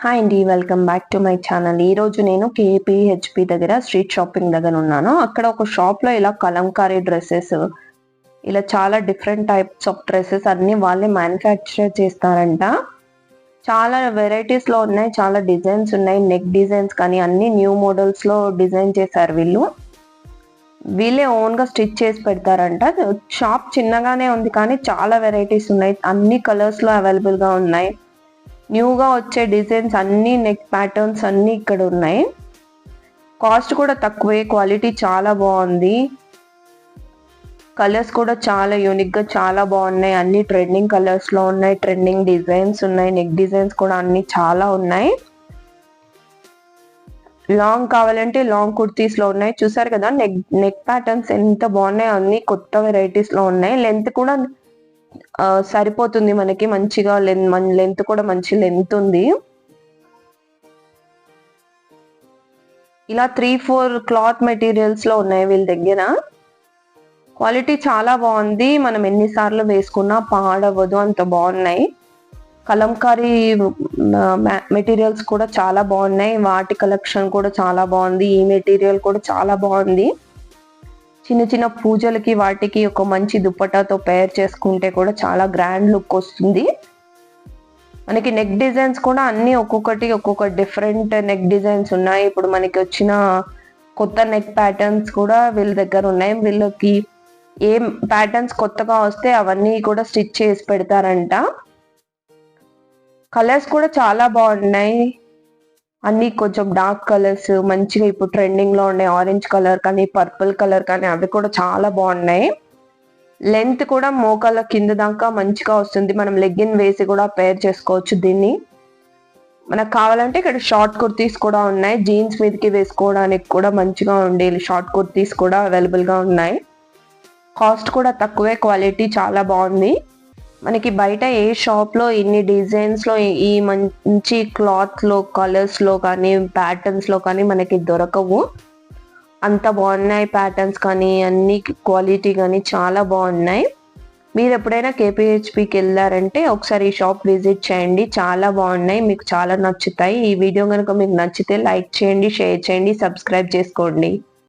Hi అండి, welcome back to my channel. ఈ రోజు నేను కేపీహెచ్పి దగ్గర స్ట్రీట్ షాపింగ్ దగ్గర ఉన్నాను. అక్కడ ఒక షాప్ లో ఇలా కలంకారీ డ్రెస్సెస్, ఇలా చాలా డిఫరెంట్ టైప్స్ ఆఫ్ డ్రెస్సెస్ అన్ని వాళ్ళే మ్యానుఫ్యాక్చర్ చేస్తారంట. చాలా వెరైటీస్ లో ఉన్నాయి, చాలా డిజైన్స్ ఉన్నాయి. నెక్ డిజైన్స్ కానీ అన్ని న్యూ మోడల్స్ లో డిజైన్ చేశారు వీళ్ళే ఓన్ గా స్టిచ్ చేసి పెడతారంట. షాప్ చిన్నగానే ఉంది కానీ చాలా వెరైటీస్ ఉన్నాయి, అన్ని కలర్స్ లో అవైలబుల్ గా ఉన్నాయి. న్యూగా వచ్చే డిజైన్స్ అన్ని, నెక్ ప్యాటర్న్స్ అన్ని ఇక్కడ ఉన్నాయి. కాస్ట్ కూడా తక్కువే, క్వాలిటీ చాలా బాగుంది. కలర్స్ కూడా చాలా యూనిక్ గా చాలా బాగున్నాయి. అన్ని ట్రెండింగ్ కలర్స్ లో ఉన్నాయి, ట్రెండింగ్ డిజైన్స్ ఉన్నాయి. నెక్ డిజైన్స్ కూడా అన్ని చాలా ఉన్నాయి. లాంగ్ కావాలంటే లాంగ్ కుర్తీస్ లో ఉన్నాయి. చూసారు కదా నెక్ ప్యాటర్న్స్ ఎంత బాగున్నాయి, అన్ని కొత్త వెరైటీస్ లో ఉన్నాయి. లెంత్ కూడా సరిపోతుంది మనకి మంచిగా. లెంత్ కూడా మంచి లెంత్ ఉంది. ఇలా 3-4 క్లాత్ మెటీరియల్స్ లో ఉన్నాయి వీళ్ళ దగ్గర. క్వాలిటీ చాలా బాగుంది, మనం ఎన్నిసార్లు వేసుకున్నా పాడవదు, అంత బాగున్నాయి. కలంకారీ మెటీరియల్స్ కూడా చాలా బాగున్నాయి. వాటి కలెక్షన్ కూడా చాలా బాగుంది. ఈ మెటీరియల్ కూడా చాలా బాగుంది. చిన్న చిన్న పూజలకి వాటికి ఒక మంచి దుప్పటాతో పేర్ చేసుకుంటే కూడా చాలా గ్రాండ్ లుక్ వస్తుంది. మనకి నెక్ డిజైన్స్ కూడా అన్ని ఒక్కొక్క డిఫరెంట్ నెక్ డిజైన్స్ ఉన్నాయి. ఇప్పుడు మనకి వచ్చిన కొత్త నెక్ ప్యాటర్న్స్ కూడా వీళ్ళ దగ్గర ఉన్నాయి. వీళ్ళకి ఏం ప్యాటర్న్స్ కొత్తగా వస్తే అవన్నీ కూడా స్టిచ్ చేసి పెడతారంట. కలర్స్ కూడా చాలా బాగున్నాయి, అన్ని కొంచెం డార్క్ కలర్స్, మంచిగా ఇప్పుడు ట్రెండింగ్ లో ఉండే ఆరెంజ్ కలర్ కానీ పర్పుల్ కలర్ కానీ అవి కూడా చాలా బాగున్నాయి. లెంత్ కూడా మోకాళ్ళ కింద దాకా మంచిగా వస్తుంది. మనం లెగ్గిన్ వేసి కూడా పేర్ చేసుకోవచ్చు దీన్ని. మనకు కావాలంటే ఇక్కడ షార్ట్ కుర్తీస్ కూడా ఉన్నాయి. జీన్స్ మీదకి వేసుకోవడానికి కూడా మంచిగా ఉండే షార్ట్ కుర్తీస్ కూడా అవైలబుల్ గా ఉన్నాయి. కాస్ట్ కూడా తక్కువే, క్వాలిటీ చాలా బాగుంది. మనకి బయట ఏ షాప్ లో ఇన్ని డిజైన్స్ లో ఈ మంచి క్లాత్ లో కలర్స్ లో కానీ ప్యాటర్న్స్ లో కానీ మనకి దొరకవు. అంత బాగున్నాయి ప్యాటర్న్స్ కానీ అన్ని, క్వాలిటీ కానీ చాలా బాగున్నాయి. మీరు ఎప్పుడైనా కేపీహెచ్పికి వెళ్ళారంటే ఒకసారి ఈ షాప్ విజిట్ చేయండి, చాలా బాగున్నాయి, మీకు చాలా నచ్చుతాయి. ఈ వీడియో కనుక మీకు నచ్చితే లైక్ చేయండి, షేర్ చేయండి, సబ్స్క్రైబ్ చేసుకోండి.